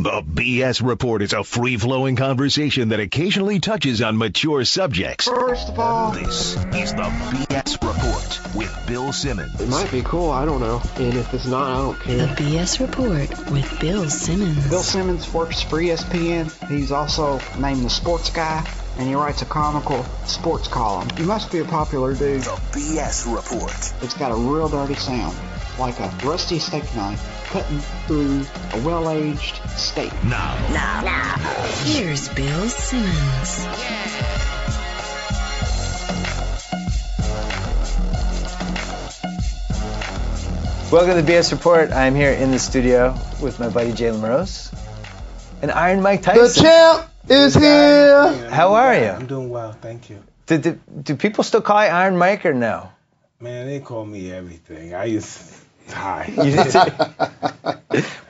The BS Report is a free-flowing conversation that occasionally touches on mature subjects. First of all, This is the BS Report with Bill Simmons. it might be cool, I don't know. And if it's not, I don't care. The BS Report with Bill Simmons. Bill Simmons works for ESPN. He's also named the sports guy, and he writes a comical sports column. He must be a popular dude. The BS Report. It's got a real dirty sound, like a rusty steak knife cutting through a well-aged steak. Now. Here's Bill Simmons. Welcome to the BS Report. I'm here in the studio with my buddy Jalen Rose and Iron Mike Tyson. The champ is here! How are you? I'm doing well, thank you. Do people still call you Iron Mike or no? Man, they call me everything. I used hi.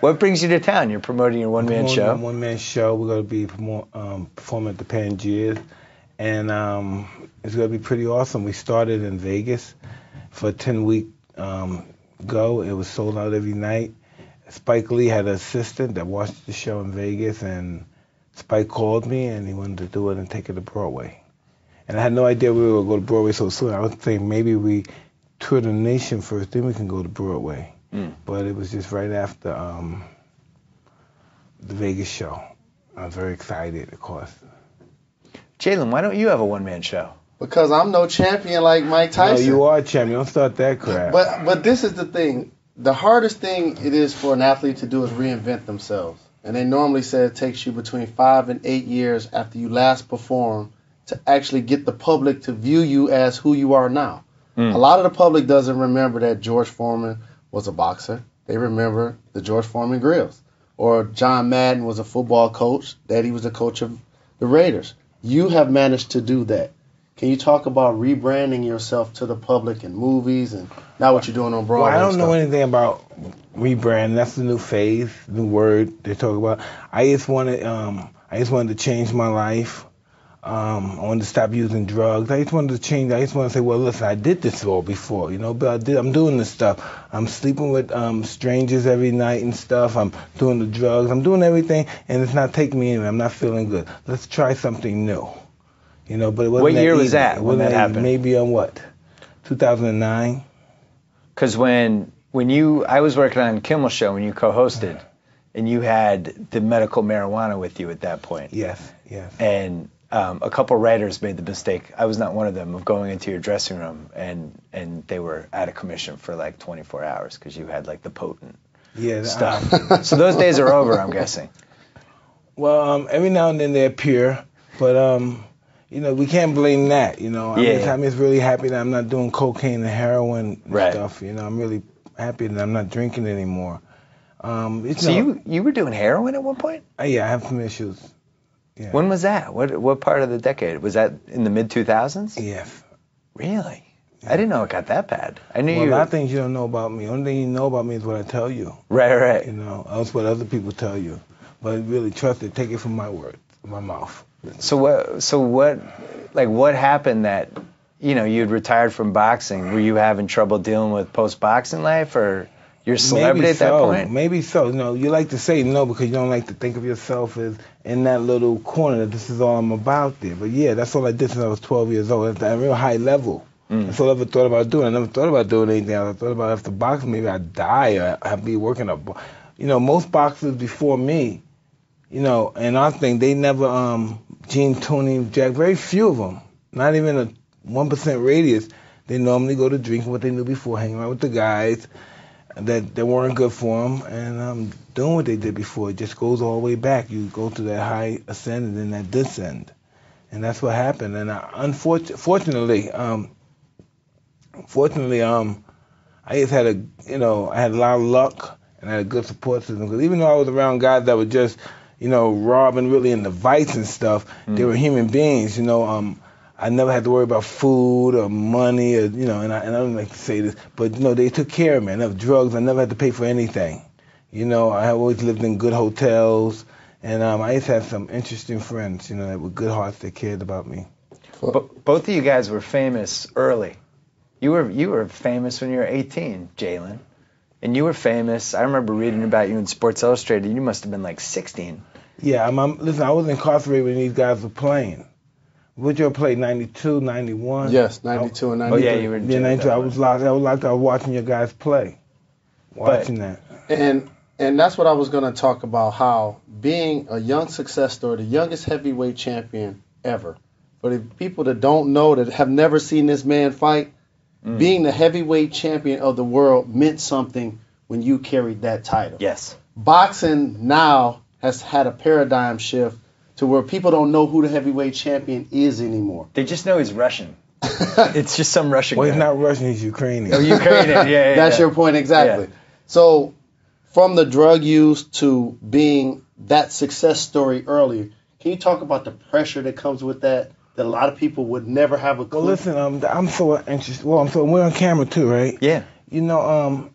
What brings you to town? You're promoting your one-man show? One-man show. We're going to be performing at the Pangaeas, and it's going to be pretty awesome. We started in Vegas for a 10-week go. It was sold out every night. Spike Lee had an assistant that watched the show in Vegas, and Spike called me, and he wanted to do it and take it to Broadway. And I had no idea we were going to go to Broadway so soon. I was thinking maybe we tour the nation first, then we can go to Broadway. But it was just right after the Vegas show. I was very excited, of course. Jalen, why don't you have a one-man show? Because I'm no champion like Mike Tyson. No, you are a champion. Don't start that crap. But this is the thing. The hardest thing it is for an athlete to do is reinvent themselves. And they normally say it takes you between 5 and 8 years after you last perform to actually get the public to view you as who you are now. A lot of the public doesn't remember that George Foreman was a boxer. They remember the George Foreman grills. Or John Madden was a football coach, that he was the coach of the Raiders. You have managed to do that. Can you talk about rebranding yourself to the public in movies and now what you're doing on Broadway? Well, I don't know anything about rebrand. That's the new phase, new word they talk about. I just wanted to change my life. I wanted to stop using drugs. I just wanted to change. I just want to say, well, listen, I did this all before, but I'm doing this stuff. I'm sleeping with strangers every night and stuff. I'm doing the drugs. I'm doing everything, and it's not taking me anywhere. I'm not feeling good. Let's try something new. But it wasn't What year that was easy. that when that happened? Maybe on what? 2009. Because when I was working on Kimmel Show when you co-hosted, and you had the medical marijuana with you at that point. Yes. And a couple writers made the mistake, I was not one of them, of going into your dressing room and they were out of commission for like 24 hours because you had like the potent stuff. So those days are over, I'm guessing. Well, every now and then they appear, but we can't blame that. I'm just really happy that I'm not doing cocaine and heroin and stuff. I'm really happy that I'm not drinking anymore. So you were doing heroin at one point? Yeah, I have some issues. Yeah. When was that? What part of the decade? Was that in the mid-2000s? Yes. Really? Yeah. I didn't know it got that bad. I knew a lot of things you don't know about me. Only thing you know about me is what I tell you. Right. Else what other people tell you. But really trust it. Take it from my words, my mouth. So what happened that, you'd retired from boxing? Were you having trouble dealing with post-boxing life, or you're a celebrity at that point? Maybe so. You like to say no because you don't like to think of yourself as in that little corner that this is all I'm about there. But yeah, that's all I did since I was 12 years old. At a real high level. That's all I ever thought about doing. I never thought about doing anything else. I thought about after boxing, maybe I'd die or I'd be working most boxers before me, and I think they never, Gene, Tony, Jack, very few of them, not even a 1% radius, they normally go to drinking what they knew before, hanging around with the guys that weren't good for them, and doing what they did before. It just goes all the way back. You go to that high ascend and then that descend, and that's what happened. And fortunately, I just had I had a lot of luck and I had a good support system. Because even though I was around guys that were just, robbing really into vice and stuff, they were human beings. I never had to worry about food or money, or, and I don't like to say this, but, they took care of me. I never drugs. I never had to pay for anything. I always lived in good hotels, and I just had some interesting friends, that were good hearts that cared about me. Both of you guys were famous early. You were famous when you were 18, Jalen. And you were famous. I remember reading about you in Sports Illustrated. You must have been like 16. Yeah, listen, I was incarcerated when these guys were playing. Would you play 92, 91? Yes, 92 and 93. Oh, yeah, you were in jail. Yeah, 92. I was locked. I was watching your guys play. Watching that. And that's what I was going to talk about, how being a young success story, the youngest heavyweight champion ever. For the people that don't know, that have never seen this man fight, being the heavyweight champion of the world meant something when you carried that title. Yes. Boxing now has had a paradigm shift to where people don't know who the heavyweight champion is anymore. They just know he's Russian. It's just some Russian Well, guy. he's not Russian, he's Ukrainian. Oh, Ukrainian, yeah. That's your point, exactly. Yeah. So, from the drug use to being that success story earlier, can you talk about the pressure that comes with that a lot of people would never have a clue? Well, listen, I'm so anxious. Well, we're on camera too, right? Yeah. You know,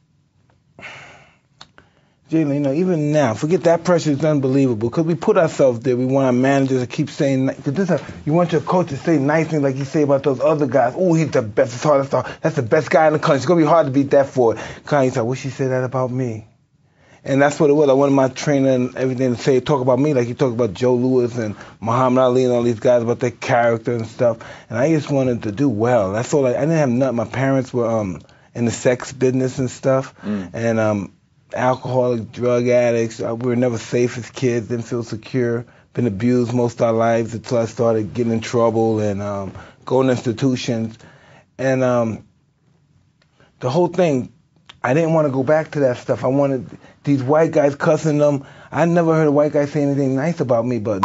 Jalen, you know, even now, forget that pressure is unbelievable because we put ourselves there. We want our managers to keep saying, because you want your coach to say nice things like you say about those other guys. Oh, he's the best. It's hard. That's the best guy in the country. It's going to be hard to beat that for it. Kanye's like, wish he said that about me. And that's what it was. I wanted my trainer and everything to say, talk about me like you talk about Joe Louis and Muhammad Ali and all these guys about their character and stuff. And I just wanted to do well. That's all. I didn't have nothing. My parents were in the sex business and stuff. And alcoholic, drug addicts. We were never safe as kids, didn't feel secure, been abused most of our lives until I started getting in trouble and going to institutions. And the whole thing, I didn't want to go back to that stuff. I wanted these white guys cussing them. I never heard a white guy say anything nice about me, but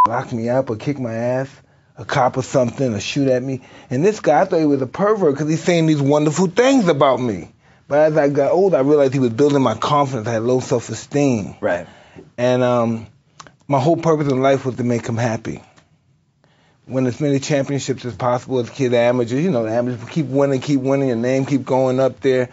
lock me up or kick my ass, a cop or something, or shoot at me. And this guy, I thought he was a pervert because he's saying these wonderful things about me. But as I got older, I realized he was building my confidence. I had low self-esteem. Right. And my whole purpose in life was to make him happy. Win as many championships as possible as a kid, amateurs. You know, the amateurs keep winning, your name keep going up there.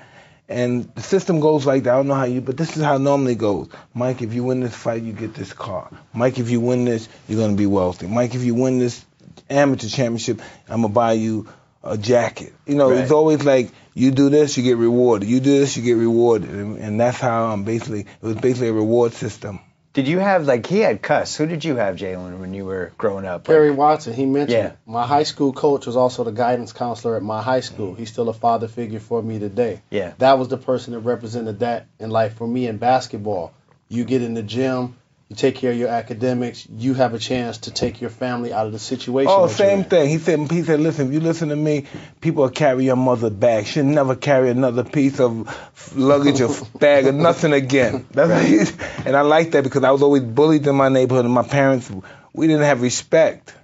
And the system goes like that. I don't know how but this is how it normally goes. Mike, if you win this fight, you get this car. Mike, if you win this, you're going to be wealthy. Mike, if you win this amateur championship, I'm going to buy you a jacket. You know, It's always like, you do this, you get rewarded. You do this, you get rewarded. And that's how it was basically a reward system. Did you have, he had cuss. Who did you have, Jalen, when you were growing up? Perry Watson, he mentioned my high school coach was also the guidance counselor at my high school. He's still a father figure for me today. Yeah. That was the person that represented that in life for me in basketball. You get in the gym, you take care of your academics, you have a chance to take your family out of the situation. Oh, same thing. He said, listen, if you listen to me, people will carry your mother bag. She'll never carry another piece of luggage or bag or nothing again. That's and I like that because I was always bullied in my neighborhood, and my parents, we didn't have respect.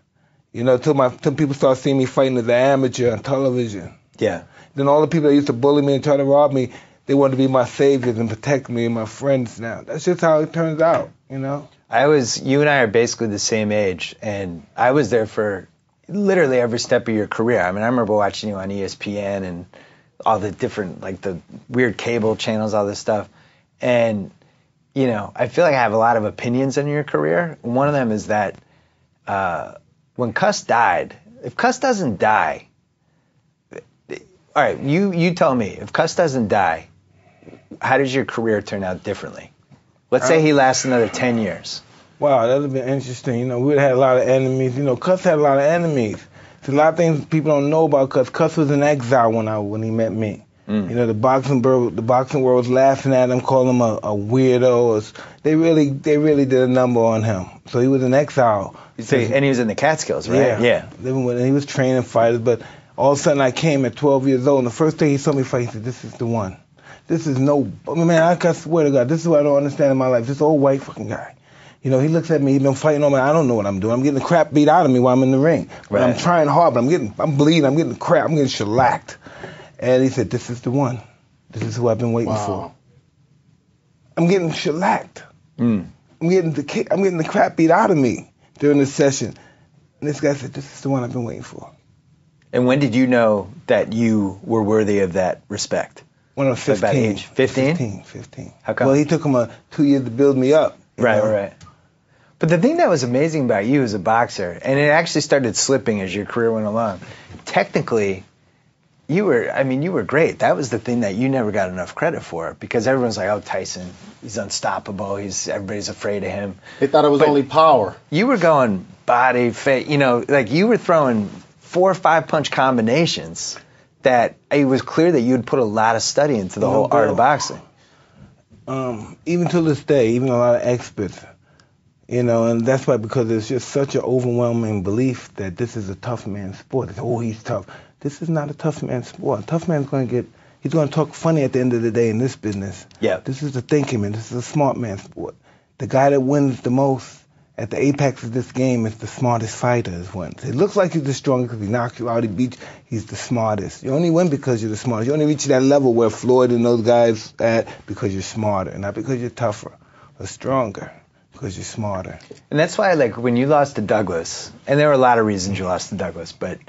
You know, till people started seeing me fighting as an amateur on television. Yeah. Then all the people that used to bully me and try to rob me, they wanted to be my saviors and protect me and my friends now. That's just how it turns out, you know? You and I are basically the same age, and I was there for literally every step of your career. I mean, I remember watching you on ESPN and all the different, the weird cable channels, all this stuff. And, you know, I feel like I have a lot of opinions on your career. One of them is that when Cuss died, if Cuss doesn't die, all right, you tell me, if Cuss doesn't die, how does your career turn out differently? Let's say he lasts another 10 years. Wow, that would have been interesting. You know, we would have had a lot of enemies. You know, Cuss had a lot of enemies. There's a lot of things people don't know about Cuss. Cuss was in exile when he met me. You know, the boxing world was laughing at him, calling him a weirdo. They really did a number on him. So he was in exile. And he was in the Catskills, right? Yeah. And he was training fighters, but all of a sudden I came at 12 years old, and the first day he saw me fight, he said, "This is the one. This is I swear to God, this is what I don't understand in my life. This old white fucking guy. You know, he looks at me, he's been fighting on me. I don't know what I'm doing. I'm getting the crap beat out of me while I'm in the ring. But I'm trying hard, but I'm bleeding, I'm getting crap, I'm getting shellacked." And he said, "This is the one. This is who I've been waiting for." I'm getting shellacked. I'm getting the crap beat out of me during this session. And this guy said, "This is the one I've been waiting for." And when did you know that you were worthy of that respect? When I was 15. About age 15? 15. How come? Well, he took him 2 years to build me up. Right. But the thing that was amazing about you as a boxer, and it actually started slipping as your career went along, technically, you were great. That was the thing that you never got enough credit for, because everyone's like, oh, Tyson, he's unstoppable. Everybody's afraid of him. They thought it was only power. You were going body, face, like you were throwing 4 or 5 punch combinations that it was clear that you'd put a lot of study into the whole art of boxing. Even to this day, even a lot of experts, and that's why, because there's just such an overwhelming belief that this is a tough man's sport. Oh, he's tough. This is not a tough man's sport. A tough man's he's going to talk funny at the end of the day in this business. Yeah. This is a thinking man. This is a smart man's sport. The guy that wins the most at the apex of this game is the smartest fighter. It looks like he's the strongest because he knocks you out, he beats you. He's the smartest. You only win because you're the smartest. You only reach that level where Floyd and those guys at because you're smarter, not because you're tougher or stronger, because you're smarter. And that's why, like, when you lost to Douglas, and there were a lot of reasons you lost to Douglas, but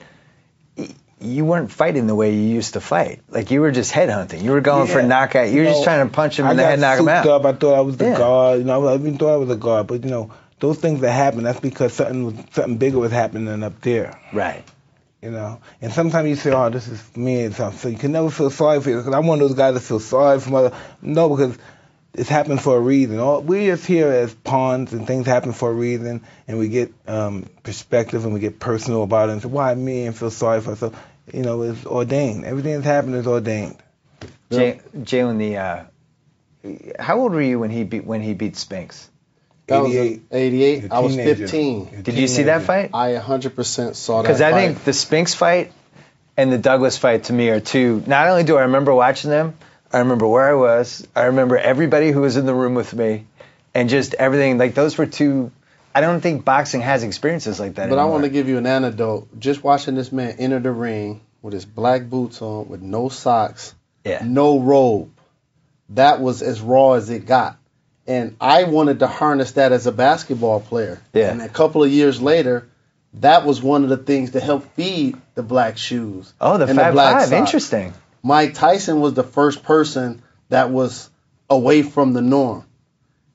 you weren't fighting the way you used to fight. Like, you were just headhunting. You were going for a knockout. You were just trying to punch him in the head, knock him out. I thought I was the guard. I even thought I was a guard. But, those things that happen, that's because something bigger was happening up there. Right. And sometimes you say, oh, this is me and something. So you can never feel sorry for yourself. Because I'm one of those guys that feel sorry for others. No, because it's happened for a reason. We're just here as pawns, and things happen for a reason, and we get perspective and we get personal about it and say, why me, and feel sorry for ourselves. It's ordained. Everything that's happened is ordained. Jalen, how old were you when he beat Spinks? That was 88. I was 15. Did you see that fight? I 100% saw that fight. Because I think the Spinks fight and the Douglas fight, to me, are two. Not only do I remember watching them, I remember where I was. I remember everybody who was in the room with me, and just everything. Like, those were two. I don't think boxing has experiences like that anymore. I want to give you an anecdote. Just watching this man enter the ring with his black boots on, with no socks, no robe. That was as raw as it got. And I wanted to harness that as a basketball player. Yeah. And a couple of years later, that was one of the things that helped feed the black shoes. Oh, the Fab Five. Interesting. Mike Tyson was the first person that was away from the norm.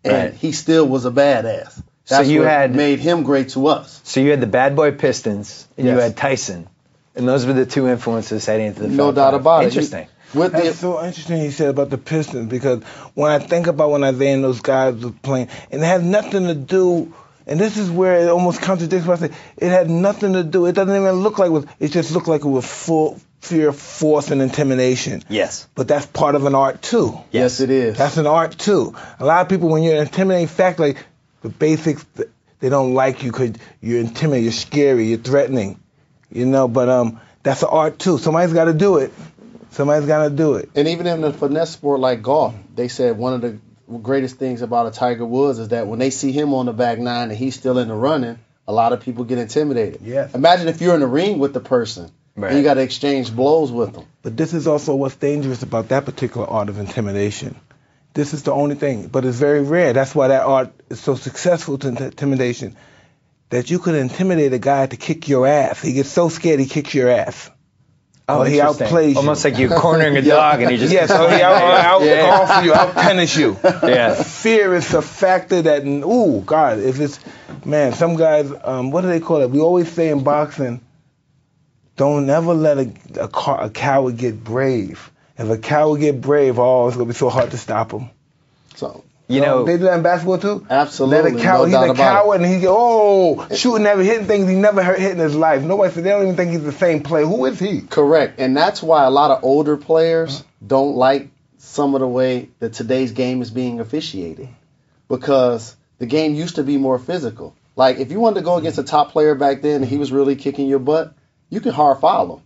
And he still was a badass. That's what made him great to us. So you had the Bad Boy Pistons, and you had Tyson. And those were the two influences heading into the Fab Five. No doubt about it. Interesting. That's so interesting he said about the Pistons, because when I think about when Isaiah and those guys were playing, and it has nothing to do, and this is where it almost contradicts what I say, it had nothing to do, it doesn't even look like it just looked like it was full fear, force, and intimidation. Yes. But that's part of an art too. Yes, it is. That's an art too. A lot of people, when you're an intimidating factor, like the basics, they don't like you because you're intimidating, you're scary, you're threatening, but that's an art too. Somebody's got to do it. Somebody's got to do it. And even in the finesse sport like golf, they said one of the greatest things about a Tiger Woods is that when they see him on the back nine and he's still in the running, a lot of people get intimidated. Yes. Imagine if you're in the ring with the person and you got to exchange blows with them. But this is also what's dangerous about that particular art of intimidation. This is the only thing, but it's very rare. That's why that art is so successful to intimidation, that you could intimidate a guy to kick your ass. He gets so scared he kicks your ass. Oh, he outplays you. Almost like you're cornering a dog and he just... Yes, so he out-golf you, out-tennis you. Yeah. Fear is a factor that, God, if it's... Man, some guys, what do they call it? We always say in boxing, don't ever let a coward get brave. If a coward get brave, it's going to be so hard to stop him. So... they do that in basketball too? Absolutely. He's a coward and shooting, hitting things he never hit in his life. Nobody said they don't even think he's the same player. Who is he? Correct. And that's why a lot of older players don't like some of the way that today's game is being officiated. Because the game used to be more physical. Like, if you wanted to go against a top player back then and he was really kicking your butt, you could hard foul him.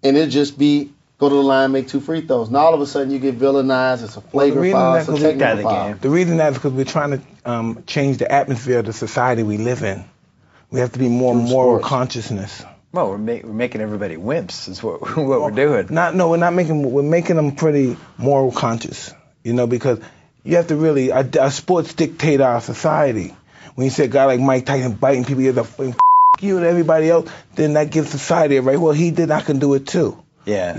And it'd just be... go to the line, make 2 free throws. Now all of a sudden you get villainized. It's a flagrant foul. It's a technical foul. The reason that is because we're trying to change the atmosphere of the society we live in. We have to be more moral consciousness. Well, we're making everybody wimps. Is what we're doing. We're not making. We're making them pretty moral conscious. Because you have to really. Our sports dictate our society. When you see a guy like Mike Tyson biting people, you're the you and everybody else. Then that gives society a right. Well, he did. I can do it too. Yeah.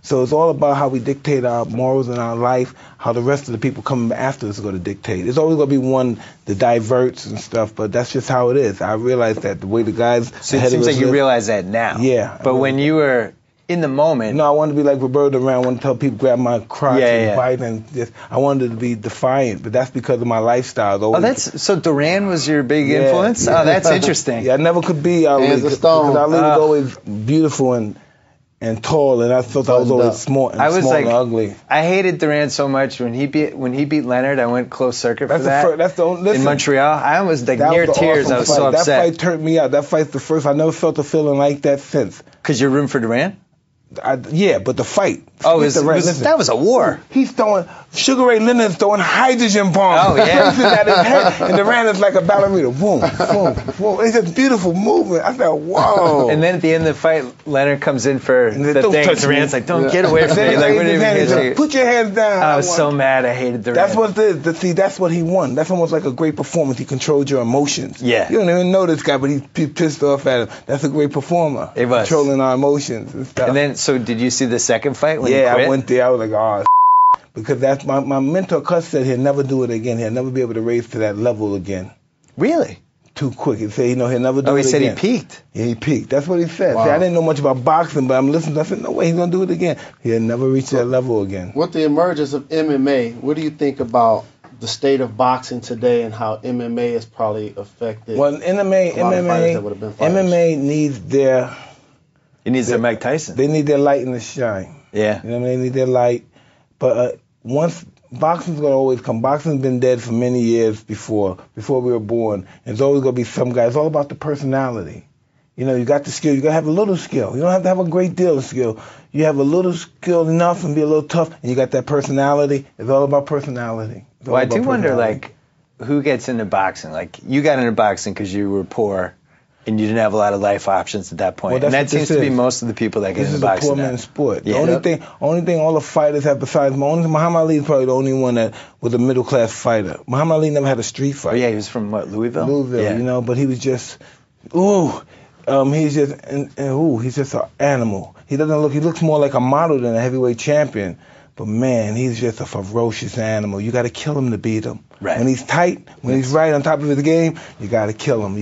So it's all about how we dictate our morals in our life, how the rest of the people coming after us are going to dictate. There's always going to be one that diverts and stuff, but that's just how it is. I realize that the way the guys... So it seems like you realize that now. Yeah. But when you were in the moment. I wanted to be like Roberto Duran. I wanted to tell people grab my crotch and bite and just. I wanted to be defiant, but that's because of my lifestyle. So Duran was your big influence. Oh, that's interesting. Yeah, I never could be Ali because Ali was always beautiful and tall, and I thought I was always smart and and ugly. I hated Duran so much when he beat Leonard. I went closed circuit for that. That's the only, in Montreal. I was near tears. I was so upset. That fight turned me out. That fight's the first. I never felt a feeling like that since. Because you're rooting for Duran? But the fight. That was a war. He's throwing Sugar Ray Leonard's throwing hydrogen bombs. Oh yeah. At his head, and Duran is like a ballerina. Boom, boom, boom. It's just beautiful movement. I said, whoa. And then at the end of the fight, Leonard comes in for the thing. Duran's like, don't get away from me. Like, put your hands down. I was so mad. I hated Duran. That's what it is. See, that's what he won. That's almost like a great performance. He controlled your emotions. Yeah. You don't even know this guy, but he's pissed off at him. That's a great performer. It was. Controlling our emotions and stuff. And then, so did you see the second fight when he quit? I went there. I was like, oh, because that's my mentor Cuss said he'll never do it again. He'll never be able to raise to that level again. Really? Too quick. He said, he'll never do it again. Oh, he said he peaked. Yeah, he peaked. That's what he said. Wow. See, I didn't know much about boxing, but I'm listening. I said, no way, he's going to do it again. He'll never reach that level again. With the emergence of MMA, what do you think about the state of boxing today and how MMA has probably affected MMA needs their... It needs their Mike Tyson. They need their light and the shine. Yeah. You know what I mean? They need their light. But once boxing's going to always come. Boxing's been dead for many years before we were born. And there's always going to be some guy. It's all about the personality. You got the skill. You got to have a little skill. You don't have to have a great deal of skill. You have a little skill enough and be a little tough, and you got that personality. It's all about personality. Well, I do wonder, like, who gets into boxing? Like, you got into boxing because you were poor. And you didn't have a lot of life options at that point. And that seems to be most of the people that get into boxing. This is a poor man's sport. Yeah. The only thing all the fighters have besides Muhammad Ali is probably the only one that was a middle class fighter. Muhammad Ali never had a street fight. Oh yeah, he was from what, Louisville? Louisville, but he was just he's just an animal. He looks more like a model than a heavyweight champion. But man, he's just a ferocious animal. You got to kill him to beat him. Right. When he's tight, when he's right on top of his game, you got to kill him.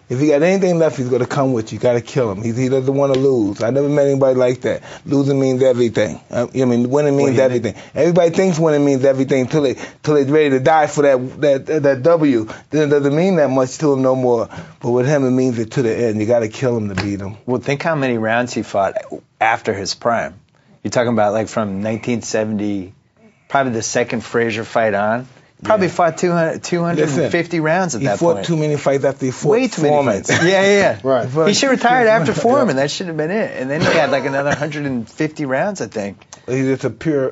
If he got anything left, he's going to come with you. You got to kill him. He doesn't want to lose. I never met anybody like that. Losing means everything. Winning means everything. Everybody thinks winning means everything till they're ready to die for that W. Then it doesn't mean that much to him no more. But with him, it means it to the end. You got to kill him to beat him. Well, think how many rounds he fought after his prime. You're talking about like from 1970, probably the second Frazier fight on. Probably fought 250 rounds at that point. He fought too many fights after he fought Way too many fights. Yeah. Right. He should have retired after Foreman. That should have been it. And then he had like another 150 rounds, I think. He's just a pure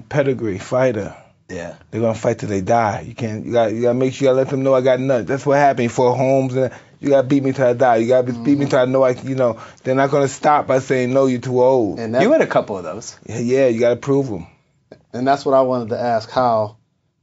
pedigree fighter. Yeah. They're gonna fight till they die. You gotta make sure you gotta let them know I got nuts. That's what happened for Holmes. And you gotta beat me till I die. You gotta beat me till I know they're not gonna stop by saying no, you're too old. And you had a couple of those. Yeah, you gotta prove them. And that's what I wanted to ask, how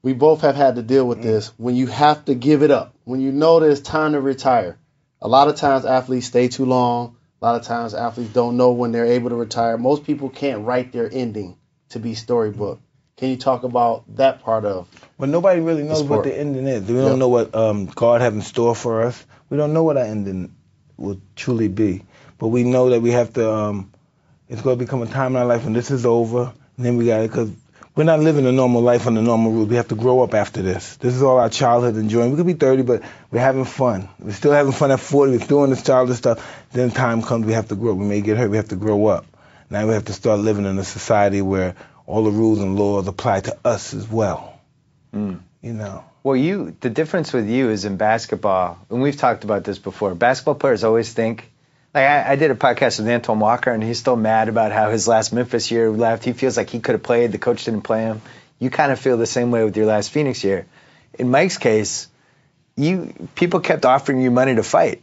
we both have had to deal with this when you have to give it up, when you know that it's time to retire. A lot of times athletes stay too long. A lot of times athletes don't know when they're able to retire. Most people can't write their ending to be storybook. Can you talk about that part of Well, nobody really knows what the ending is. We don't know what God has in store for us. We don't know what our ending will truly be. But we know that we have to, it's going to become a time in our life when this is over. And then we got to, because we're not living a normal life on the normal rules. We have to grow up after this. This is all our childhood enjoying. We could be 30, but we're having fun. We're still having fun at 40. We're doing this childish stuff. Then time comes, we have to grow up. We may get hurt. We have to grow up. Now we have to start living in a society where all the rules and laws apply to us as well. Well, the difference with you is in basketball, and we've talked about this before, basketball players always think, like I did a podcast with Antoine Walker, and he's still mad about how his last Memphis year left. He feels like he could have played. The coach didn't play him. You kind of feel the same way with your last Phoenix year. In Mike's case, people kept offering you money to fight.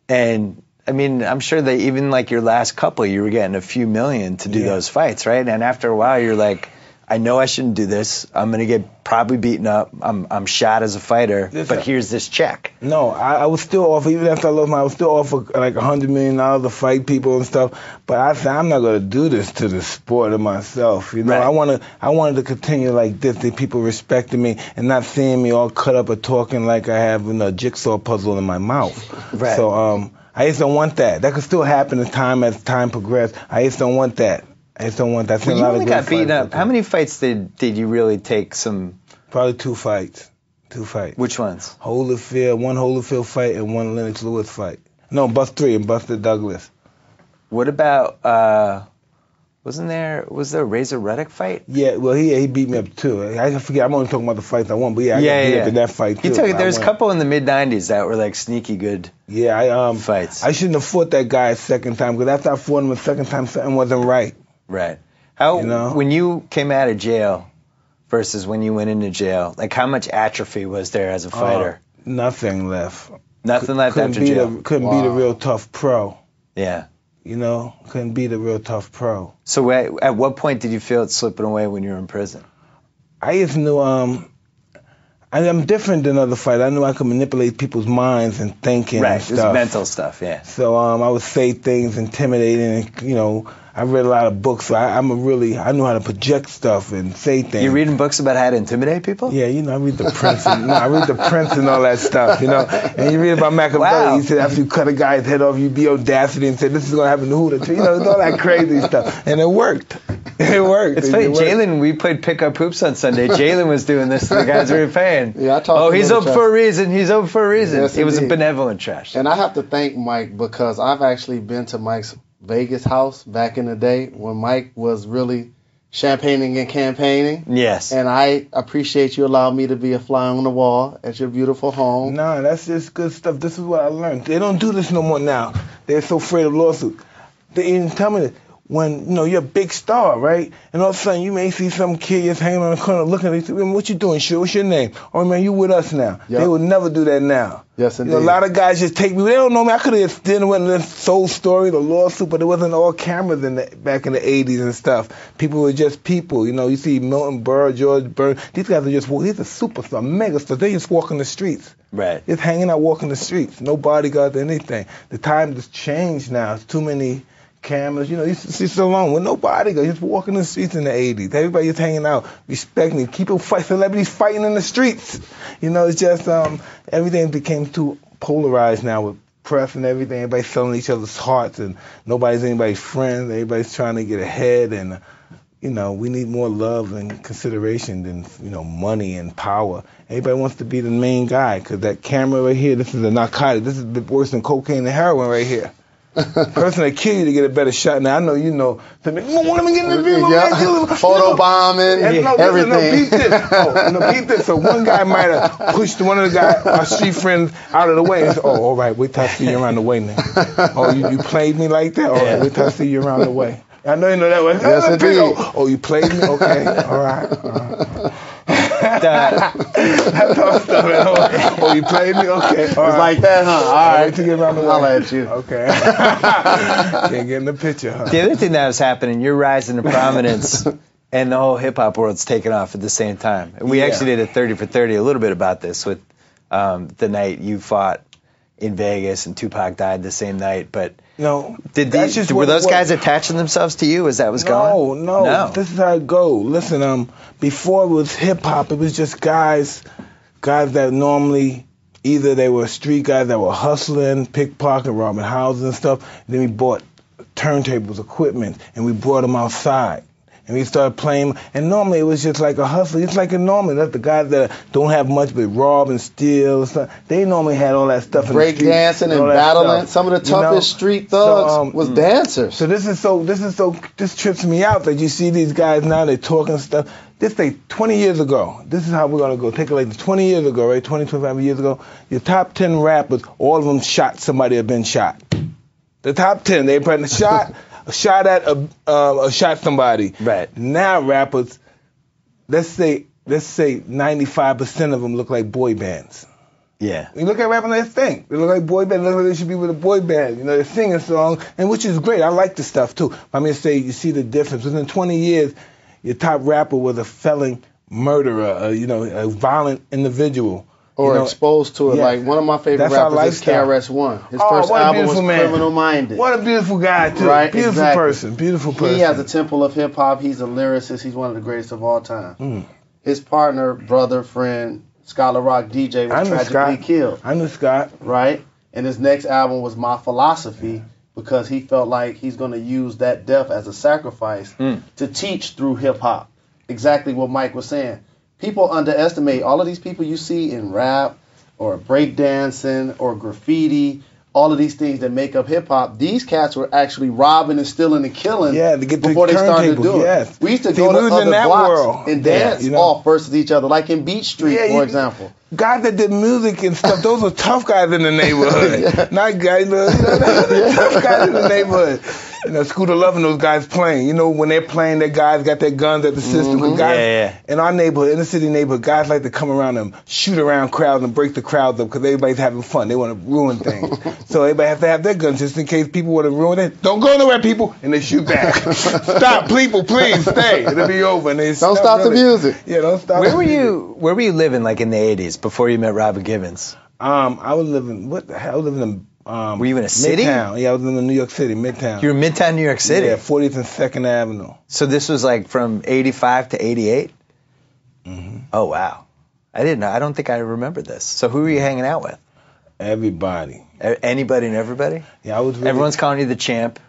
And, I mean, I'm sure that even like your last couple, you were getting a few million to do those fights, right? And after a while, you're like, I know I shouldn't do this. I'm going to get probably beaten up. I'm shot as a fighter, but here's this check. No, I was still offer, even after I lost I was still offer like $100 million to fight people and stuff. But I said, I'm not going to do this to the sport of myself. Right. I wanted to continue like this, that people respecting me and not seeing me all cut up or talking like I have a jigsaw puzzle in my mouth. Right. So I just don't want that. That could still happen as time progressed. I just don't want that. I've seen Well, a you lot only of got good beaten fights. up. How many fights did you really take some? Probably 2 fights. 2 fights. Which ones? Holyfield, one Holyfield fight and one Lennox Lewis fight. No, Bust 3 and Buster Douglas. What about, was there a Razor Ruddock fight? Yeah, well, he beat me up too. I forget, I'm only talking about the fights I won, but I got beat up in that fight too. There's a couple in the mid-'90s that were like sneaky good fights. I shouldn't have fought that guy a second time, because after I fought him a second time, something wasn't right. Right. When you came out of jail versus when you went into jail, like how much atrophy was there as a fighter? Nothing left. Nothing left after jail? Couldn't beat a real tough pro. Yeah. Couldn't beat a real tough pro. So at what point did you feel it slipping away when you were in prison? I just knew I'm different than other fighters. I knew I could manipulate people's minds and thinking and stuff. Right, it's mental stuff, yeah. So I would say things intimidating, and I read a lot of books, so I knew how to project stuff and say things. You reading books about how to intimidate people? Yeah, I read the Prince. I read the Prince and all that stuff, And you read about Machiavelli. Wow. He said after you cut a guy's head off, you be audacity and say this is going to happen to who? It's all that crazy stuff, and it worked. It worked. It's funny. Jalen, we played pickup hoops on Sunday. Jalen was doing this to the guys we were paying. Yeah, I talked. He's up for a reason. He's up for a reason. Yes, it was a indeed. benevolent trash. And I have to thank Mike, because I've actually been to Mike's Vegas house back in the day when Mike was really champagning and campaigning. Yes. And I appreciate you allowing me to be a fly on the wall at your beautiful home. No, that's just good stuff. This is what I learned. They don't do this no more now. They're so afraid of lawsuits. They even tell me this. When, you're a big star, right? And all of a sudden you may see some kid just hanging on the corner looking at you. What you doing, shit? What's your name? Oh, man, you with us now. Yep. They would never do that now. Yes, indeed. A lot of guys just take me. They don't know me. I could have done went in this soul story, the lawsuit, but it wasn't all cameras back in the 80s and stuff. People were just people. You see Milton Berle, George Burns. These guys are just these are superstars, megastars. They just walking the streets. Right. Just hanging out, walking the streets. No bodyguards or anything. The time has changed now. It's too many cameras, you used to see Stallone with no bodyguard, just walking the streets in the 80s. Everybody just hanging out, respecting, celebrities fighting in the streets. It's just everything became too polarized now with press and everything. Everybody's selling each other's hearts, and nobody's anybody's friend. Everybody's trying to get ahead, and we need more love and consideration than money and power. Everybody wants to be the main guy, because that camera right here, this is a narcotic. This is worse than cocaine and heroin right here. Person that kill you to get a better shot. Now I know you know. Let me get in the video. Photo bombing, everything. Peep this. Peep this. So one guy might have pushed one of our street friends out of the way. And said, all right, wait till I see you around the way now. You played me like that? All right, wait till I see you around the way. I know you know that one. Yes, indeed. Oh, you played me? Okay. All right. That's all stuff. Oh, you played me? Okay. It's like that, huh? All right. Wait till you get around the way. I'll at you. Okay. Can't get in the picture, huh? The other thing that was happening, you're rising to prominence, and the whole hip-hop world's taking off at the same time. We actually did a 30 for 30, a little bit about this with the night you fought in Vegas and Tupac died the same night, but were those guys attaching themselves to you as that was going? No. This is how it goes. Listen, before it was hip hop, it was just guys that normally either they were street guys that were hustling, pickpocketing, robbing houses and stuff. And then we bought turntables, equipment, and we brought them outside. And we started playing, and normally it was just like a hustle. It's like a normally, that's the guys that don't have much but rob and steal and stuff. They normally had all that stuff in the street. Break dancing and battling. Some of the toughest street thugs was dancers. So this trips me out that you see these guys now, they talking stuff. This day, 20 years ago, this is how we're going to go. Take it like 20 years ago, right? 20, 25 years ago. Your top 10 rappers, all of them shot somebody that had been shot. The top 10, they put a shot. Shot somebody. Right. Now rappers, let's say 95% of them look like boy bands. Yeah. You look at rappers, they think they look like boy bands. They look like they should be with a boy band. They're singing songs, and which is great. I like the stuff too. I mean, you see the difference. Within 20 years, your top rapper was a felon murderer, a violent individual. Or exposed to it. Yeah. Like one of my favorite rappers is KRS-One. His first album was Criminal Minded. What a beautiful guy, too. Right, Beautiful exactly. person. He has a temple of hip-hop. He's a lyricist. He's one of the greatest of all time. His partner, brother, friend, Scholar Rock DJ was tragically killed. I knew Scott. Right? And his next album was My Philosophy, because he felt like he's going to use that death as a sacrifice to teach through hip-hop. Exactly what Mike was saying. People underestimate all of these people you see in rap or breakdancing or graffiti, all of these things that make up hip-hop. These cats were actually robbing and stealing and killing to get before they started to do it. We used to go to other blocks and dance off versus each other, like in Beach Street, for example. Guys that did music and stuff, those were tough guys in the neighborhood. Not guys, tough guys in the neighborhood. Scooter Love and those guys playing. When they're playing, their guys got their guns at the system. Guys, in our neighborhood, inner city neighborhood, guys like to come around and shoot around crowds and break the crowds up because everybody's having fun. They want to ruin things. So everybody has to have their guns just in case people want to ruin it. Don't go nowhere, people. And they shoot back. Stop, people, please stay. It'll be over. And they don't stop the music. Yeah, don't stop. Where were you living like in the 80s before you met Robert Givens? I was living, what the hell? I was living in were you in a city? Midtown. Yeah, I was in New York City, Midtown. You were in Midtown, New York City? Yeah, 40th and 2nd Avenue. So this was like from 85 to 88? Mm-hmm. Oh, wow. I didn't know. I don't think I remember this. So who were you hanging out with? Everybody. Anybody and everybody? Yeah, I was really, everyone's calling you the champ.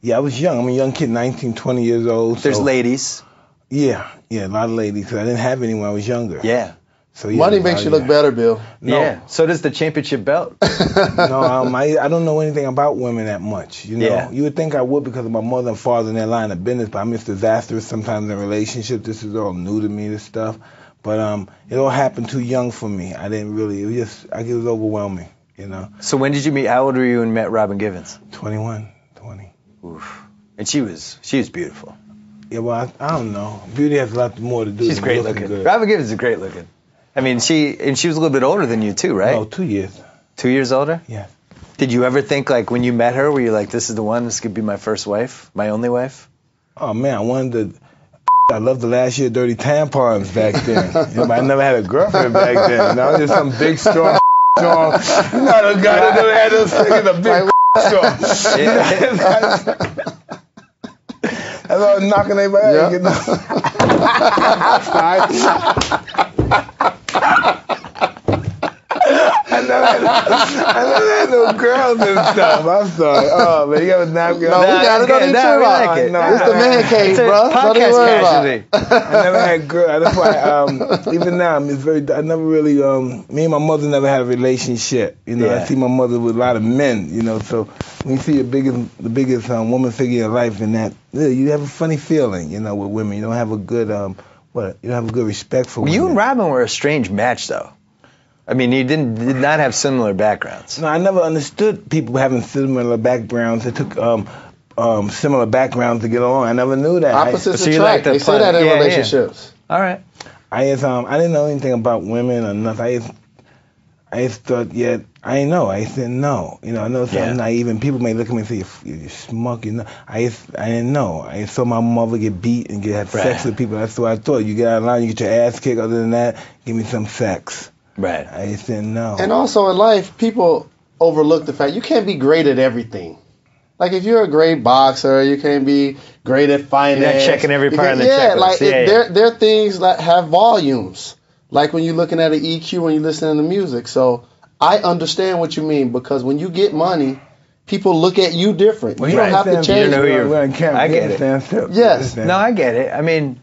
Yeah, I was young. I'm a young kid, 19, 20 years old. There's ladies. Yeah, a lot of ladies. Cause I didn't have any when I was younger. Yeah. So money makes you look better, Bill. No. Yeah. So does the championship belt. No, I don't know anything about women that much. Yeah. You would think I would because of my mother and father in their line of business, but I'm just disastrous sometimes in relationships. This is all new to me, this stuff. But it all happened too young for me. I didn't really. It was overwhelming. So when did you meet? How old were you when you met Robin Givens? 21, 20. Oof. And she was beautiful. Yeah, well, I don't know. Beauty has a lot more to do. She's great looking. Good. Robin Givens is great looking. I mean, she was a little bit older than you too, right? No, 2 years. 2 years older? Yeah. Did you ever think, like, when you met her, were you like, this is the one, this could be my first wife, my only wife? Oh, man, I loved the last year dirty tampons back then. But I never had a girlfriend back then. I was just some big, strong. You know those guys that never had those things, a big strong. Yeah. That's why I was knocking everybody I never had no girls and stuff. I'm sorry. Oh, man, you got a napkin. No, we got it. Don't even worry about it. It's the man cave, bro. Don't even worry about it. I never had girls. That's why, even now, I never really, me and my mother never had a relationship. I see my mother with a lot of men, so when you see the biggest woman figure in life in that, you have a funny feeling, with women. You don't have a good, you don't have a good respect for women. You and Robin were a strange match, though. I mean, you did not have similar backgrounds. No, I never understood people having similar backgrounds. It took similar backgrounds to get along. I never knew that. Opposites attract. They say that in relationships. Yeah. All right. I didn't know anything about women or nothing. I just thought, I didn't know. I said no. I know something naive, and people may look at me and say, you're smug. I didn't know. I saw my mother get beat and have sex with people. That's what I thought. You get out of line, you get your ass kicked. Other than that, give me some sex. Right. I said no. And also in life, people overlook the fact you can't be great at everything. Like if you're a great boxer, you can't be great at finance. You're not checking every part of the checklist. There are things that have volumes. Like when you're looking at an EQ when you're listening to music. So I understand what you mean because when you get money, people look at you different. You don't have to change. I get it. Yes. No, I get it. I mean,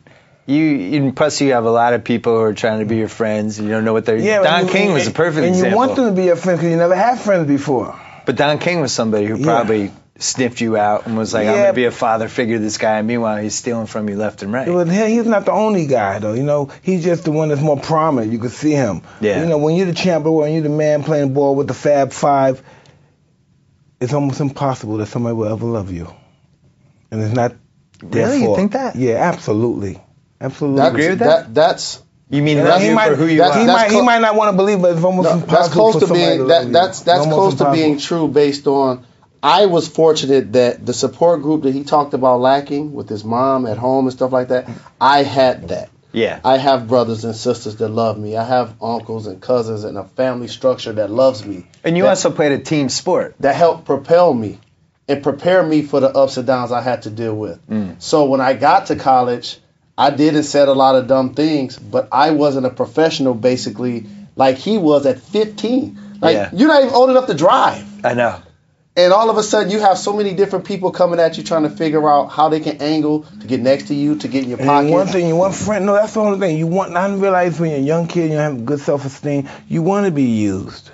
plus you have a lot of people who are trying to be your friends. You don't know what they're... Yeah, Don King was a perfect example. And you want them to be your friends because you never had friends before. But Don King was somebody who probably sniffed you out and was like, I'm going to be a father figure to this guy. And meanwhile, he's stealing from you left and right. Well, he's not the only guy, though. He's just the one that's more prominent. You can see him. Yeah. When you're the champ of the world and you're the man playing ball with the Fab Five, it's almost impossible that somebody will ever love you. And it's not their fault. You think that? Yeah, absolutely. Absolutely. I agree with that? That's... You mean love you for who you are? He might not want to believe, but it's almost impossible. That's close to being that's close to being true based on. I was fortunate that the support group that he talked about lacking with his mom at home and stuff like that, I had that. Yeah. I have brothers and sisters that love me. I have uncles and cousins and a family structure that loves me. And you also played a team sport. That helped propel me and prepare me for the ups and downs I had to deal with. So when I got to college, I did and said a lot of dumb things, but I wasn't a professional basically like he was at 15. Like, you're not even old enough to drive. I know. And all of a sudden, you have so many different people coming at you trying to figure out how they can angle to get next to you, to get in your pocket. And one thing, you want friend. No, that's the only thing. You want. I realize when you're a young kid, you have good self-esteem. You want to be used.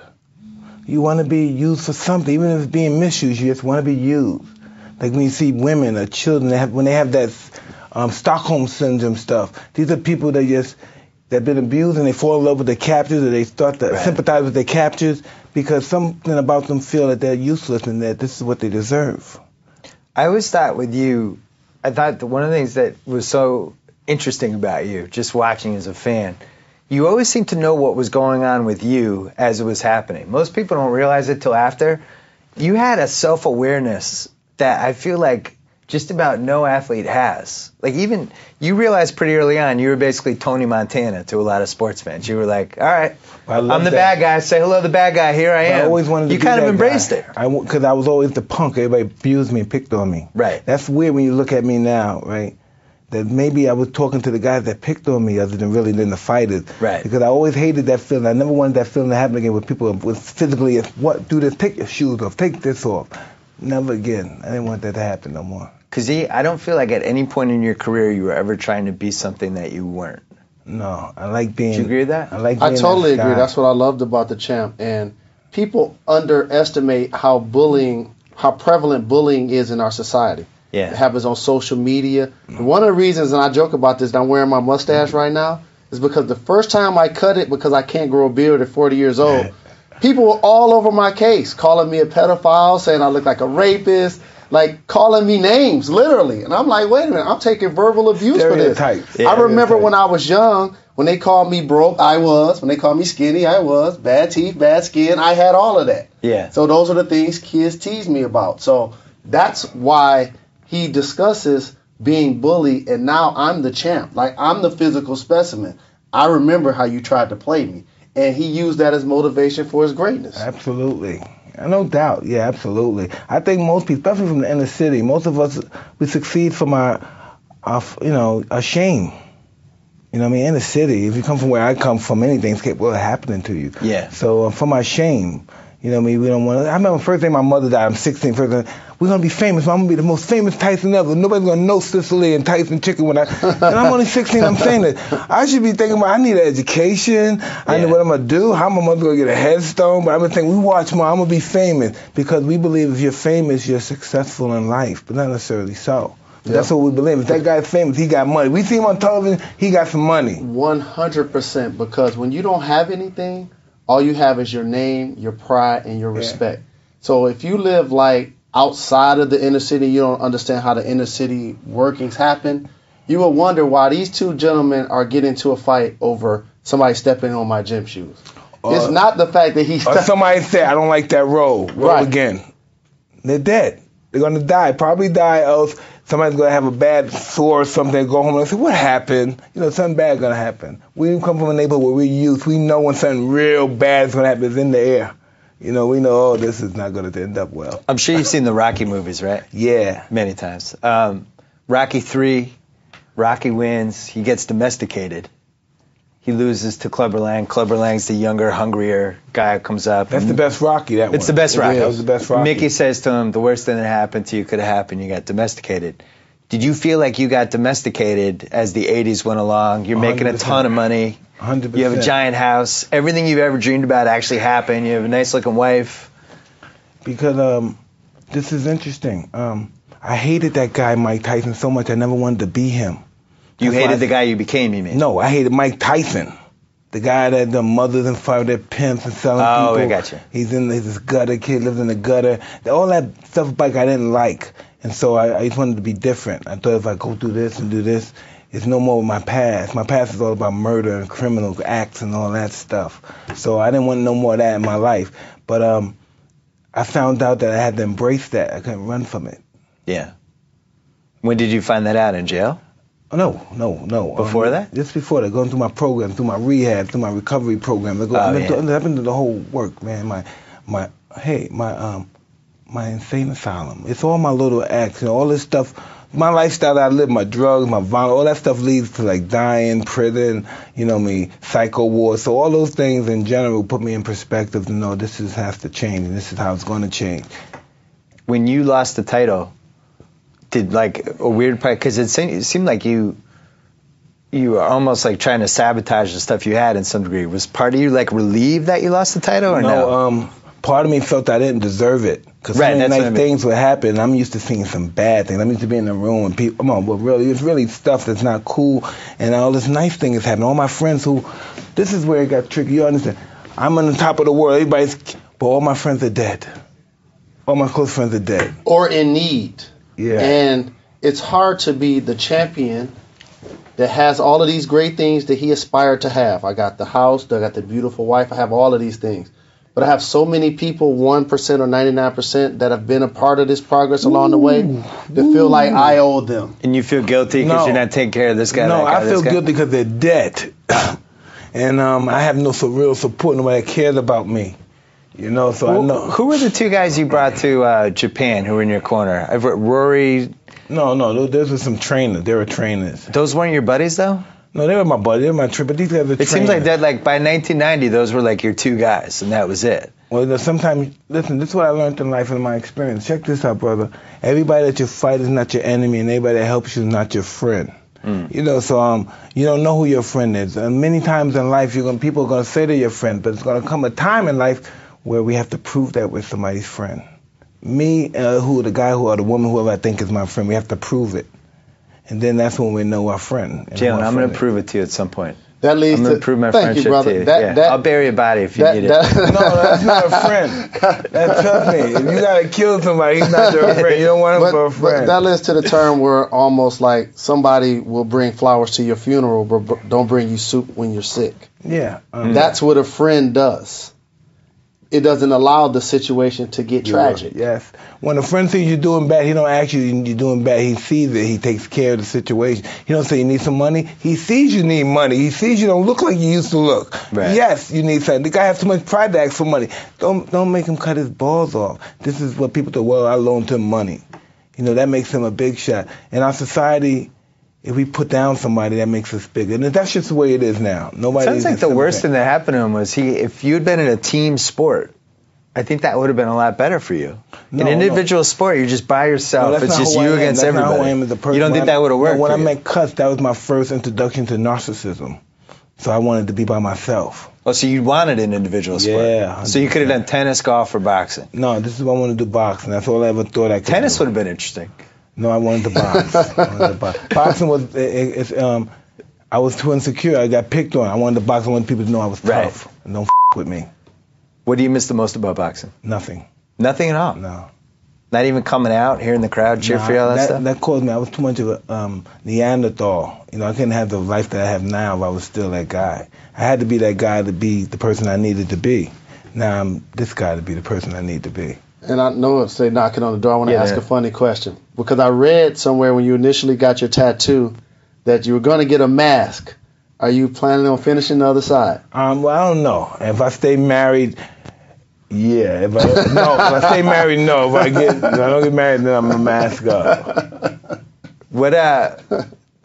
You want to be used for something, even if it's being misused. You just want to be used. Like when you see women or children, when they have that Stockholm syndrome stuff. These are people that have been abused and they fall in love with their captors, or they start to sympathize with their captors because something about them feel that they're useless and that this is what they deserve. I always thought with you, I thought that one of the things that was so interesting about you, just watching as a fan, you always seemed to know what was going on with you as it was happening. Most people don't realize it till after. You had a self-awareness that I feel like just about no athlete has. Like, even you realized pretty early on you were basically Tony Montana to a lot of sports fans. You were like, all right, I'm the bad guy. Say hello to the bad guy. Here I am. I always wanted to you be kind of that embraced guy. it. Because I was always the punk. Everybody abused me and picked on me. Right. That's weird when you look at me now, right? That maybe I was talking to the guys that picked on me other than really than the fighters. Right. Because I always hated that feeling. I never wanted that feeling to happen again with people with physically, do this, take your shoes off, take this off. Never again. I didn't want that to happen no more. Because I don't feel like at any point in your career you were ever trying to be something that you weren't. No, I like being. Do you agree with that? I totally agree. That's what I loved about the champ. And people underestimate how prevalent bullying is in our society. Yeah. It happens on social media. And one of the reasons, and I joke about this, and I'm wearing my mustache right now, is because the first time I cut it, because I can't grow a beard at 40 years old, people were all over my case, calling me a pedophile, saying I look like a rapist, like calling me names, literally. And I'm like, wait a minute, I'm taking verbal abuse for this. Yeah, I remember when I was young, when they called me broke, I was. When they called me skinny, I was. Bad teeth, bad skin, I had all of that. Yeah. So those are the things kids tease me about. So that's why he discusses being bullied, and now I'm the champ. Like, I'm the physical specimen. I remember how you tried to play me. And he used that as motivation for his greatness. Absolutely. No doubt. Yeah, absolutely. I think most people, especially from the inner city, most of us, we succeed from our shame. You know what I mean? In the city, if you come from where I come from, anything's capable of happening to you. Yeah. So from our shame, you know what I mean? We don't want to. I remember the first day my mother died, I'm 16, first day, we're going to be famous. I'm going to be the most famous Tyson ever. Nobody's going to know Sicily and Tyson chicken and I'm only 16, I'm saying it. I should be thinking about, I need an education. I know what I'm going to do. How my mother going to get a headstone? But I've been thinking, we watch more, I'm going to be famous. Because we believe if you're famous, you're successful in life. But not necessarily so. Yep. That's what we believe. If that guy's famous, he got money. We see him on television, he got some money. 100%. Because when you don't have anything, all you have is your name, your pride, and your respect. So if you live like outside of the inner city, you don't understand how the inner city workings happen, you will wonder why these two gentlemen are getting into a fight over somebody stepping on my gym shoes. It's not the fact that somebody said, I don't like that roll. Roll again. They're dead. They're going to die. Probably die, else somebody's going to have a bad sore or something, go home and say, what happened? You know, something bad going to happen. We come from a neighborhood where we're youth. We know when something real bad is going to happen. It's in the air. You know, we know, this is not going to end up well. I'm sure you've seen the Rocky movies, right? Yeah. Many times. Rocky 3, Rocky wins. He gets domesticated. He loses to Clubber Lang. Clubber Lang's the younger, hungrier guy who comes up. That's the best Rocky, that one. It's the best Rocky. That was the best Rocky. Mickey says to him, the worst thing that happened to you could have happened. You got domesticated. Did you feel like you got domesticated as the 80s went along? You're making a ton of money. 100%. You have a giant house. Everything you've ever dreamed about actually happened. You have a nice-looking wife. Because this is interesting. I hated that guy, Mike Tyson, so much I never wanted to be him. You hated the guy you became, you mean? No, I hated Mike Tyson. The guy that the mothers and fathers, that pimps and selling people. Oh, I got you. He's this gutter kid, lives in the gutter. All that stuff about I didn't like. And so I just wanted to be different. I thought if I go through this and do this, it's no more of my past. My past is all about murder and criminal acts and all that stuff. So I didn't want no more of that in my life. But I found out that I had to embrace that. I couldn't run from it. Yeah. When did you find that out? In jail? No. Before that? Just before that, going through my program, through my rehab, through my recovery program. I've been through the whole work, man. My my insane asylum. It's all my little acts, all this stuff. My lifestyle that I live, my drugs, my violence, all that stuff leads to like dying, prison, psycho ward. So all those things in general put me in perspective to know this has to change and this is how it's going to change. When you lost the title, did like a weird part, because it seemed like you were almost like trying to sabotage the stuff you had in some degree. Was part of you like relieved that you lost the title or no? Part of me felt I didn't deserve it. Because so many nice things would happen. I'm used to seeing some bad things. I'm used to being in the room and people, it's really stuff that's not cool. And all this nice thing is happening. All my friends this is where it got tricky. You understand? I'm on the top of the world. But all my friends are dead. All my close friends are dead. Or in need. Yeah. And it's hard to be the champion that has all of these great things that he aspired to have. I got the house, I got the beautiful wife, I have all of these things. But I have so many people, 1% or 99%, that have been a part of this progress along the way that feel like I owe them. And you feel guilty because you're not taking care of this guy? No, I feel guilty because they're dead. And I have no real support. Nobody cares about me. I know. Who were the two guys you brought to Japan who were in your corner? Rory? No, those were some trainers. They were trainers. Those weren't your buddies, though? No, they were my buddies. They were my trip. But these guys were trainers. It seems like that, like, by 1990, those were, like, your two guys, and that was it. Well, sometimes, listen, this is what I learned in life and my experience. Check this out, brother. Everybody that you fight is not your enemy, and everybody that helps you is not your friend. So you don't know who your friend is. And many times in life, people are going to say they're your friend, but it's going to come a time in life where we have to prove that we're somebody's friend. Me, the guy or the woman, whoever I think is my friend, we have to prove it. And then that's when we know our friend. Jalen, I'm going to prove it to you at some point. That leads I'm going to prove my friendship to you. I'll bury a body if you need it. No, that's not a friend. Trust me. If you got to kill somebody, he's not your friend. You don't want him for a friend. But that leads to the term where almost like somebody will bring flowers to your funeral, but don't bring you soup when you're sick. Yeah. That's what a friend does. It doesn't allow the situation to get tragic. Yes. When a friend sees you doing bad, he don't ask you you're doing bad. He sees it. He takes care of the situation. He don't say you need some money. He sees you need money. He sees you don't look like you used to look. Right. Yes, you need something. The guy has too much pride to ask for money. Don't make him cut his balls off. This is what people do. Well, I loaned him money. That makes him a big shot. In our society, if we put down somebody, that makes us bigger. And that's just the way it is now. Nobody. Sounds like the worst thing that happened to him was if you'd been in a team sport, I think that would have been a lot better for you. In individual sport, you're just by yourself. It's just you against everybody. Not who I am as a person. You don't think that would have worked? When I met Cuts, that was my first introduction to narcissism. So I wanted to be by myself. Oh, so you wanted an individual sport? Yeah. 100%. So you could have done tennis, golf, or boxing? No, this is what I want to do, boxing. That's all I ever thought I could Tennis do. would have been interesting. No, I wanted to box. Boxing was, I was too insecure. I got picked on. I wanted to box. I wanted people to know I was tough. Right. And don't with me. What do you miss the most about boxing? Nothing. Nothing at all? No. Not even coming out, hearing the crowd cheer for you, all that stuff? That caused me. I was too much of a Neanderthal. I couldn't have the life that I have now if I was still that guy. I had to be that guy to be the person I needed to be. Now I'm this guy to be the person I need to be. And I know it's knocking on the door. I want to ask a funny question. Because I read somewhere when you initially got your tattoo that you were going to get a mask. Are you planning on finishing the other side? Well, I don't know. If I stay married, yeah. If I stay married, no. If I don't get married, then I'm gonna mask up.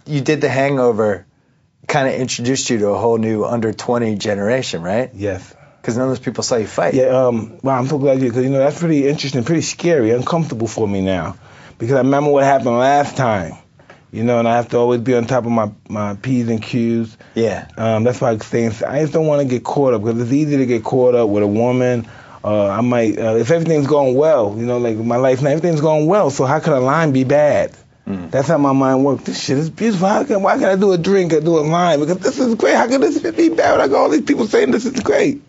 You did The Hangover, kind of introduced you to a whole new under 20 generation, right? Yes. Because none of those people saw you fight. Yeah. Well, I'm so glad you, because that's pretty interesting, pretty scary, uncomfortable for me now, because I remember what happened last time. And I have to always be on top of my P's and Q's. Yeah. That's why I just don't want to get caught up, because it's easy to get caught up with a woman. I might, if everything's going well, like my life now, everything's going well, so how could a line be bad? That's how my mind works. This shit is beautiful. Why can I do a drink or do a line? Because this is great. How can this shit be bad? I got all these people saying this is great.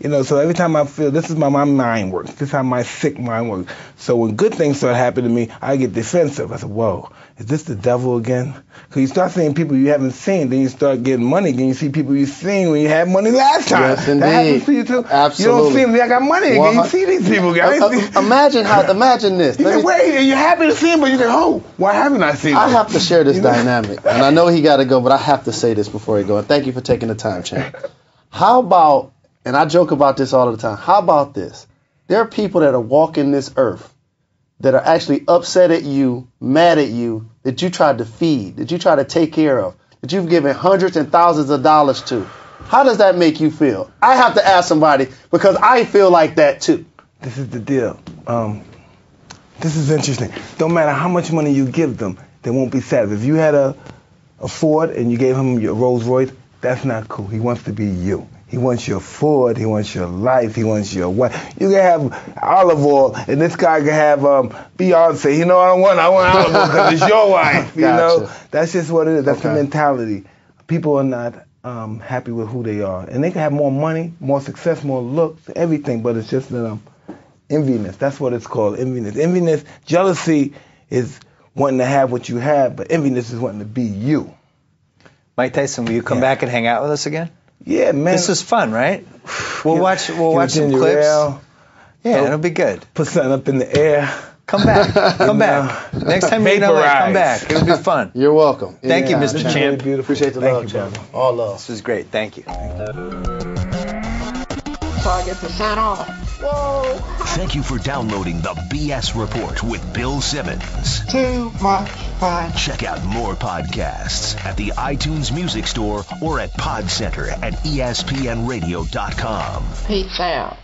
So every time I feel, this is my mind works. This is how my sick mind works. So when good things start happening to me, I get defensive. I say, whoa, is this the devil again? Because you start seeing people you haven't seen, then you start getting money, then you see people you've seen when you had money last time. Yes, indeed. That happens to you too. Absolutely. You don't see them, I got money again. You see these people. Imagine this. You say, wait, you're happy to see him, but you say, oh, why haven't I seen him? I have to share this dynamic. And I know he got to go, but I have to say this before he goes. And thank you for taking the time, Champ. How about, and I joke about this all the time, how about this? There are people that are walking this earth that are actually upset at you, mad at you, that you tried to feed, that you tried to take care of, that you've given hundreds and thousands of dollars to? How does that make you feel? I have to ask somebody because I feel like that too. This is the deal. This is interesting. Don't matter how much money you give them, they won't be sad. If you had a Ford and you gave him your Rolls Royce, that's not cool. He wants to be you. He wants your Ford. He wants your life. He wants your wife. You can have olive oil, and this guy can have Beyonce. You know, I want olive oil because it's your wife. You know, that's just what it is. That's the mentality. People are not happy with who they are, and they can have more money, more success, more looks, everything, but it's just enviness. That's what it's called, enviness. Enviness, jealousy is wanting to have what you have, but enviness is wanting to be you. Mike Tyson, will you come back and hang out with us again? Yeah, man. This was fun, right? We'll watch some clips. Yeah, it'll be good. Put something up in the air. Come back. Come back. Next time you're in LA, come back. It'll be fun. You're welcome. Thank you, Mr. Champ. Really Appreciate the love, Champ. All love. This was great. Thank you. So I get to sign off. Whoa. Thank you for downloading the BS Report with Bill Simmons. Too much fun. Check out more podcasts at the iTunes Music Store or at PodCenter at ESPNRadio.com. Peace out.